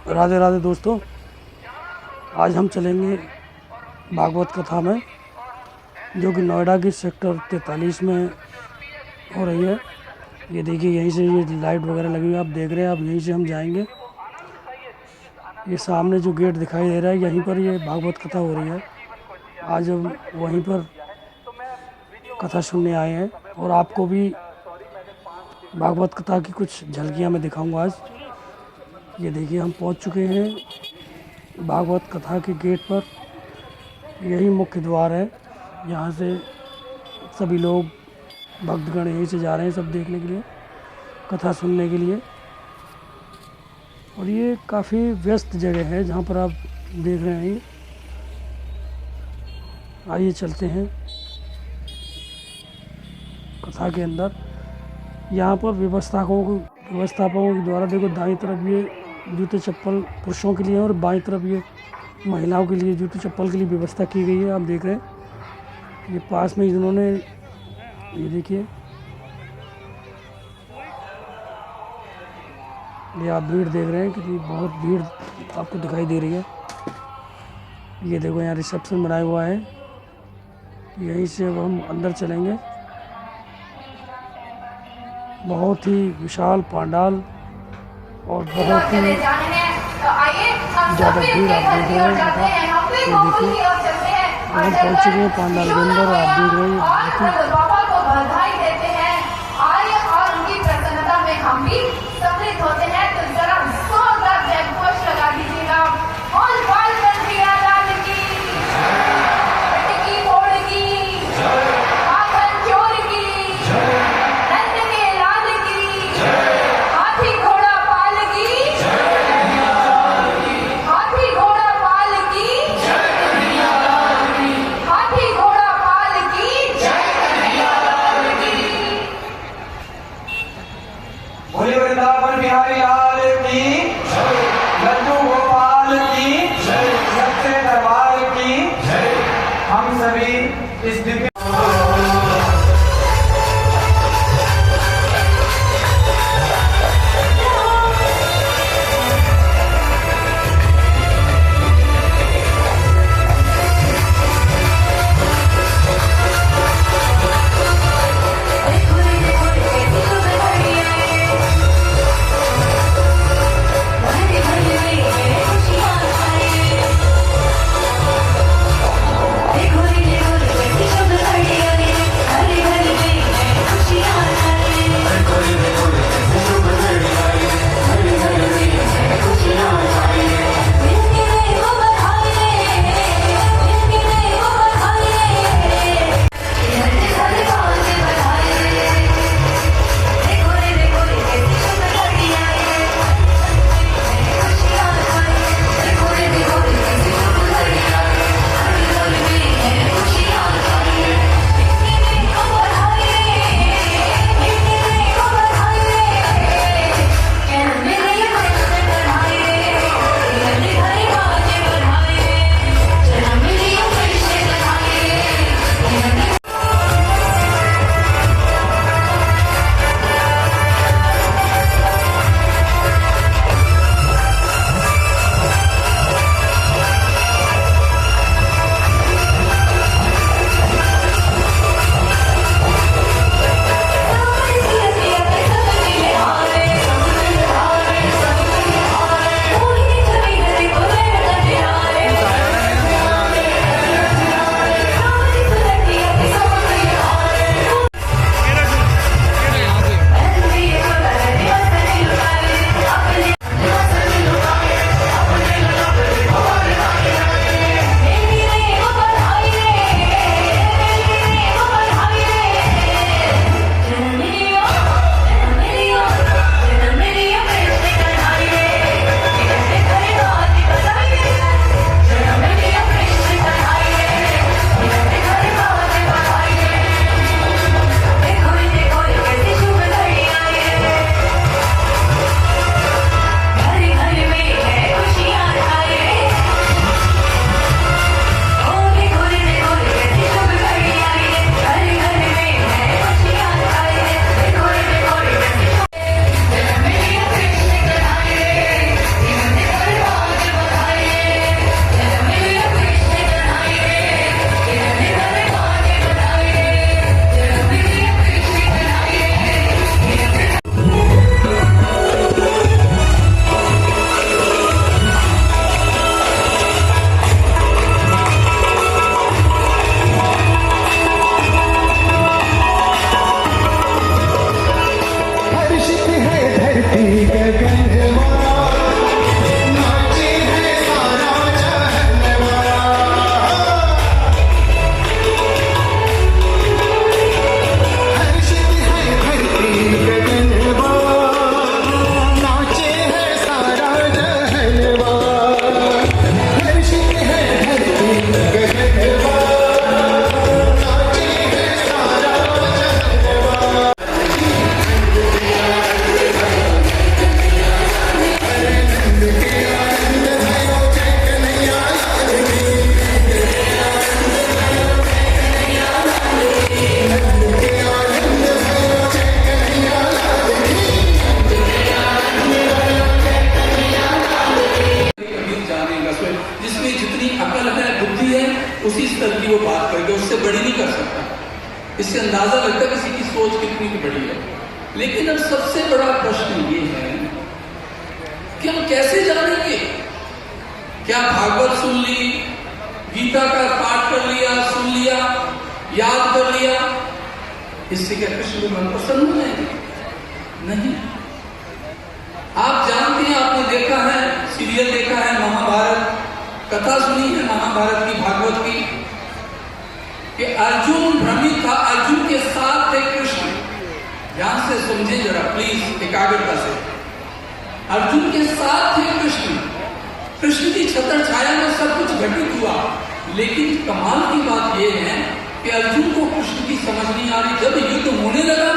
राधे राधे दोस्तों, आज हम चलेंगे भागवत कथा में, जो कि नोएडा की सेक्टर 43 में हो रही है। ये देखिए, यहीं से ये लाइट वगैरह लगी हुई है, आप देख रहे हैं। अब यहीं से हम जाएंगे। ये सामने जो गेट दिखाई दे रहा है, यहीं पर ये भागवत कथा हो रही है। आज हम वहीं पर कथा सुनने आए हैं और आपको भी भागवत कथा की कुछ झलकियाँ मैं दिखाऊंगा आज। ये देखिए, हम पहुंच चुके हैं भागवत कथा के गेट पर। यही मुख्य द्वार है। यहाँ से सभी लोग, भक्तगण यहीं से जा रहे हैं सब देखने के लिए, कथा सुनने के लिए। और ये काफ़ी व्यस्त जगह है जहाँ पर आप देख रहे हैं। आइए चलते हैं कथा के अंदर। यहाँ पर व्यवस्थापकों के द्वारा देखो, दाईं तरफ ये जूते चप्पल पुरुषों के लिए है और बाईं तरफ ये महिलाओं के लिए जूते चप्पल के लिए व्यवस्था की गई है। आप देख रहे हैं, ये पास में जिन्होंने, ये देखिए, ये आप भीड़ देख रहे हैं, कितनी बहुत भीड़ आपको दिखाई दे रही है। ये देखो, यहाँ रिसेप्शन बनाया हुआ है। यहीं से अब हम अंदर चलेंगे। बहुत ही विशाल पंडाल और बहुत ही ज़्यादा भीड़ आप देख रहे हैं। ये देखिए, हम पहुँच चुके हैं पंडाल के अंदर। आप देख रहे हैं, वृंदावन बिहारी लाल की, लड्डू गोपाल की, सच्चे दरबार की। हम सभी इस दिव्य उसी स्तर की वो बात करके उससे बड़ी नहीं कर सकता। इससे अंदाजा लगता है किसी की सोच कितनी बड़ी है। लेकिन अब सबसे बड़ा प्रश्न ये है कि हम कैसे जानेंगे? क्या भागवत सुन ली, गीता का पाठ कर लिया, सुन लिया, याद कर लिया, इससे क्या कृष्ण को मन प्रसन्न हो जाएंगे? नहीं। आप जानते हैं, आपने देखा है, सीरियल देखा है, महाभारत कथा सुनी है महाभारत की, भागवत की, कि अर्जुन भ्रमित था, अर्जुन के साथ थे कृष्ण। ध्यान से समझे जरा प्लीज, एकाग्रता से। अर्जुन के साथ थे कृष्ण, कृष्ण की छत्र छाया में सब कुछ घटित हुआ। लेकिन कमाल की बात यह है कि अर्जुन को कृष्ण की समझ नहीं आ रही। जब युद्ध होने लगा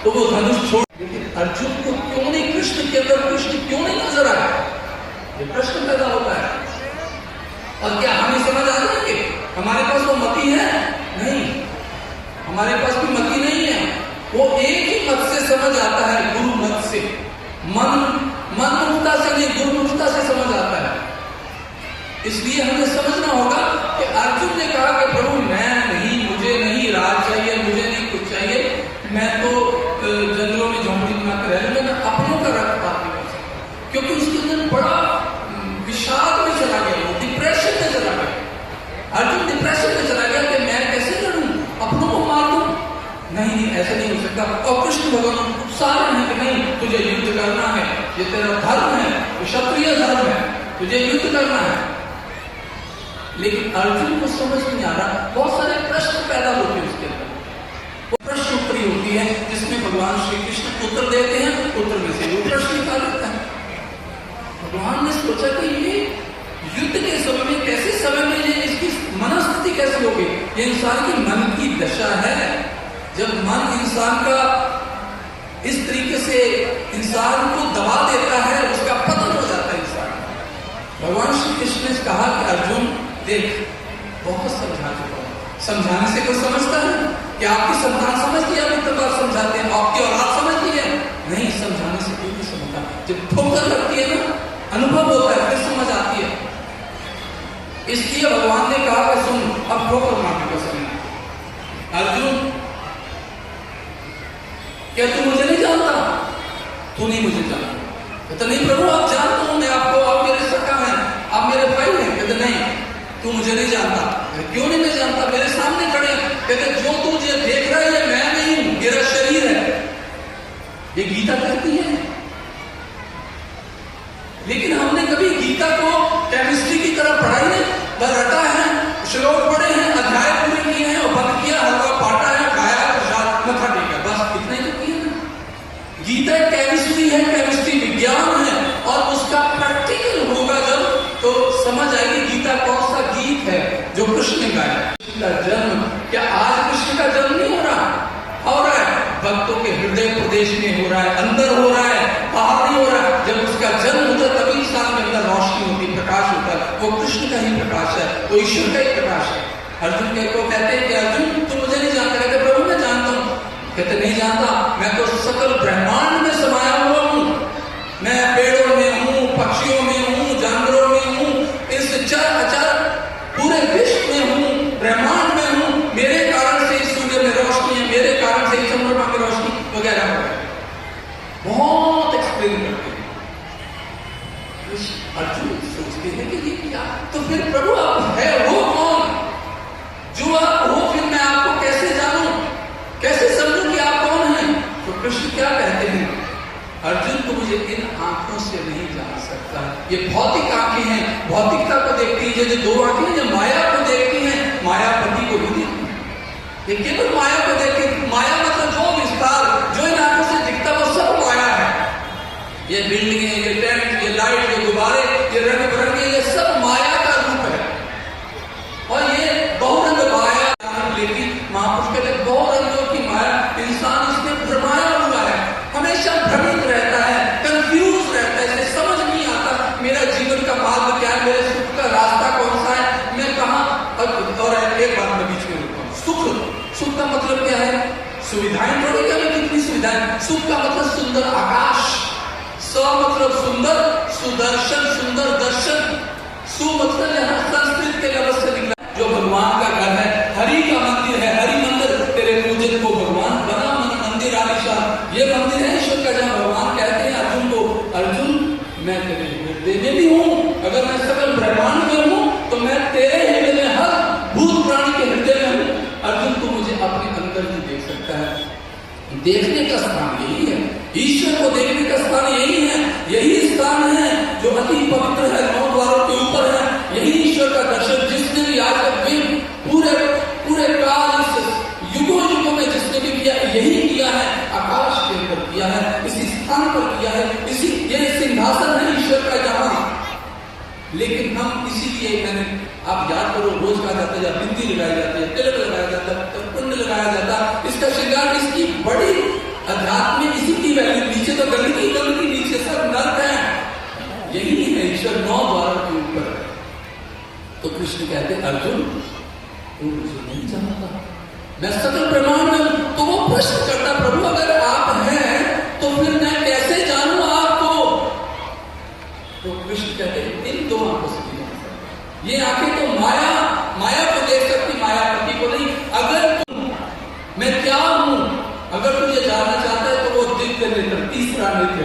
तो वो धनुष छोड़, लेकिन अर्जुन को क्यों नहीं, कृष्ण के अंदर कृष्ण क्यों नहीं नजर आया? ये प्रश्न पैदा होता है। और क्या हमें समझ आ जाएंगे? हमारे पास वो मति है? नहीं, हमारे पास भी मति नहीं है। वो एक ही मत से समझ आता है, गुरु मत से। मनमुखता से नहीं, गुरुमुखता से समझ आता है। इसलिए हमें समझना होगा कि अर्जुन ने कहा कि प्रभु मैं नहीं, मुझे नहीं राज चाहिए, मुझे नहीं कुछ चाहिए, मैं तो जंगलों में झोंपड़ी बनाकर रह लूंगा, मैं अपनों का रखता हूं। क्योंकि उसके अंदर बड़ा विषाद में चला गया, वो डिप्रेशन में चला गया। अर्जुन डिप्रेशन में चला गया कि मैं कैसे लड़ूं, अपनों को मार दूं? नहीं, ऐसा नहीं हो सकता। और कृष्ण भगवान उत्साह है कि नहीं, तुझे युद्ध करना है, ये तेरा धर्म है, ये क्षत्रिय धर्म है, तुझे युद्ध करना है। लेकिन अर्जुन को समझ नहीं आ रहा। बहुत सारे प्रश्न पैदा होते हैं उसके अंदर। वो प्रश्न उत्तरी होती है जिसमें भगवान श्री कृष्ण उत्तर देते हैं, उत्तर में से वो प्रश्न निकाल लेता है। भगवान ने सोचा कि ये युद्ध के समय में कैसे समय में ये इसकी मनस्थिति कैसे होगी? ये इंसान की मन की दशा है। जब मन इंसान का इस तरीके से इंसान को दबा देता है, उसका पतन हो जाता है इंसान। भगवान श्री कृष्ण ने कहा कि अर्जुन देख, बहुत समझा चुका हूं। समझाने से कोई समझता है कि आपकी संतान समझती है? इतनी बार समझाते हैं, आपकी औलाद समझती है? नहीं, समझाने से कोई नहीं समझता। जब ठोकर लगती है ना, अनुभव होता है, फिर समझ आती है। इसलिए भगवान ने कहा कि सुन, अब ठोकर मारने का समय। अर्जुन, क्या तू मुझे नहीं जानता? तू नहीं मुझे जानता? कहता नहीं प्रभु, आप जानता हूं मैं आपको, आप मेरे सखा हैं, आप मेरे भाई हैं। कहते नहीं, तू मुझे नहीं जानता। क्यों नहीं मैं जानता? मेरे सामने खड़े। कहते जो तू मुझे देख रहा है मैं नहीं हूं, मेरा शरीर है। ये गीता कहती है। लेकिन हमने कभी गीता को केमिस्ट्री की तरह पढ़ाई नहीं, बस रटा है, श्लोक पढ़े हैं, अध्याय पूरे किए हैं और बंद किया, हलवा पाटा है, खाया, प्रसाद मथा टेका, बस इतना ही तो किया ना। गीता केमिस्ट्री है, केमिस्ट्री विज्ञान है, और उसका प्रैक्टिकल होगा जब, तो समझ आएगी गीता कौन सा गीत है जो कृष्ण ने गाया। कृष्ण का जन्म, क्या आज कृष्ण का जन्म नहीं हो रहा? हो रहा है, भक्तों के हृदय प्रदेश में हो रहा है, अंदर हो रहा है, बाहर नहीं हो रहा है। जब उसका जन्म होता है तभी इंसान के अंदर रोशनी होती, प्रकाश होता है। वो कृष्ण का ही प्रकाश है, वो ईश्वर का ही प्रकाश है। अर्जुन को कहते हैं कि अर्जुन तू मुझे नहीं जानता? कहते प्रभु मैं जानता हूं। कहते नहीं जानता, मैं तो सकल ब्रह्मांड में समाया हुआ हूं। मैं पेड़ों में हूं, पक्षियों में हूं, जानवरों में हूं, इस चर अचर पूरे विश्व में हूं, ब्रह्मांड में हूं। मेरे कारण से इस सूर्य में रोशनी है, मेरे कारण से इस चंद्रमा में रोशनी वगैरह वगैरह। बहुत एक्सप्लेन करते हैं। अर्जुन सोचते हैं कि ये क्या? तो फिर प्रभु आप है वो कौन? जो आप हो, फिर मैं आपको कैसे जानूं, कैसे समझूं कि आप कौन हैं? तो कृष्ण क्या कहते हैं? अर्जुन तो मुझे इन आंखों से नहीं जान सकता। ये भौतिक आंखें हैं, भौतिकता को देखती है। जो दो आंखें हैं जो माया को देखती हैं, मायापति को भी देखती हैं। ये केवल माया को देखती है। माया मतलब जो विस्तार जो इन आंखों से दिखता वो सब माया है। ये बिल्डिंगें, ये टेंट, ये लाइट, ये गुब्बारे, ये रंग बिरंगे, ये सब माया का रूप है। और ये बहुरंग माया, लेकिन महापुरुष कहते हैं बहुरंगों की माया, इंसान इसमें भ्रमाया हुआ है, हमेशा भ्रमित रहता है, कंफ्यूज रहता है, इसे समझ नहीं आता मेरा जीवन का मार्ग क्या है, मेरे सुख का रास्ता कौन सा है, मैं कहाँ। और एक बात मैं बीच में रुकता हूं, सुख का मतलब क्या है? सुविधाएं थोड़ी, क्या कितनी सुविधाएं। सुख का मतलब सुंदर आकाश, स मतलब सुंदर, सुदर्शन, सुंदर दर्शन। सु मतलब यहाँ संस्कृत के लफ्ज से निकला, जो भगवान का घर है, हरि का मंदिर है, हरि मंदिर, तेरे पूजन को भगवान बना मंदिर आलिशान। ये मंदिर है ईश्वर का, जहाँ भगवान कहते हैं अर्जुन को, अर्जुन मैं तेरे हृदय में भी हूँ, अगर मैं सकल ब्रह्मांड में हूँ तो मैं तेरे हृदय में, हर भूत प्राणी के हृदय में हूँ। अर्जुन को मुझे अपने अंदर ही देख सकता है। देखने का स्थान यही है, ईश्वर को देखने का स्थान यही है, यही स्थान है जो अति पवित्र है, 9 द्वारों के ऊपर है। यही ईश्वर का दर्शन जिसने भी आज तक भी पूरे काल, युगों युगों में जिसने भी किया, यही किया है, आकाश के ऊपर किया है, इसी स्थान पर किया है, इसी ये सिंहासन है ईश्वर का जहां। लेकिन हम इसीलिए, मैंने आप याद करो, रोज कहा जाता है, बिंदी लगाई जाती है, तिलक लगाया जाता है, पुण्य लगाया जाता है, इसका श्रृंगार, इसकी बड़ी अध्यात्म में इसी की वैल्यू। नीचे तो गंदगी नीचे सब नर्क है, यही है ईश्वर 9 द्वारों के ऊपर। तो कृष्ण कहते अर्जुन तू मुझे नहीं जानता, मैं सकल ब्रह्मांड में हूं। तो वो प्रश्न करता, प्रभु अगर आप हैं तो फिर मैं कैसे जानूं आपको? तो कृष्ण कहते इन 2 आंखों से नहीं जान सकता। ये आंखें तो माया को देख सकती, मायापति को नहीं। अगर मैं क्या हूं, अगर तुझे जानना चाहता है तो वो दिव्य नेत्र, तीसरा नेत्र,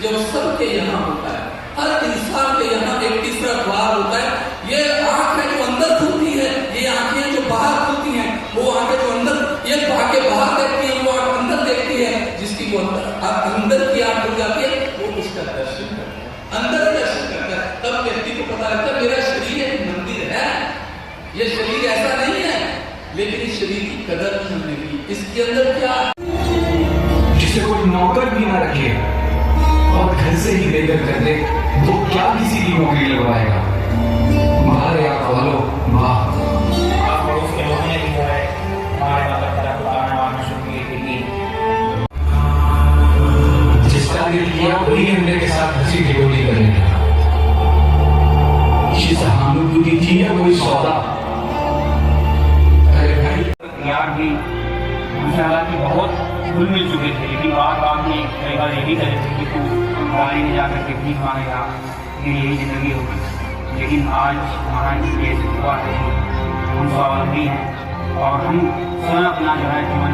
जो सबके यहाँ होता है, हर इंसान के यहाँ एक तीसरा द्वार होता है। ये आंख है जो अंदर खुलती है, ये आंखें जो बाहर खुलती हैं, वो आंखें जो अंदर, ये आंखें बाहर देखती है, वो आंख अंदर देखती है, जिसकी वो अंदर की आंख खुल जाती है, वो उसका दर्शन करता है, अंदर दर्शन करता है। तब व्यक्ति को पता लगता है मेरा शरीर एक मंदिर है, ये शरीर ऐसा नहीं है, लेकिन इस शरीर की कदर नहीं होने की, इसके अंदर क्या, जिसे कोई नौकर भी ना रखे और घर से ही बेदर कर दे, तो क्या किसी की नौकरी लगवाएगा? बाहर या वालों वाह, आप पड़ोस के लोगों ने भी जो है हमारे माता पिता को ताना मारना शुरू किए कि जिसका दिल किया वही हमने के साथ हंसी ठिठोली करेगा। ये सहानुभूति थी या कोई सौदा? अरे भाई यार भी हमसे हालांकि बहुत घुल मिल चुके थे, लेकिन बात में कई बार यही कहते थे कि तू गाड़ी में जाकर के भीख मांगेगा, फिर यही जिंदगी होगी। लेकिन आज महाराज जी ये हुआ है, हम स्वावलंबी हैं और हम स्वयं अपना जो है जीवन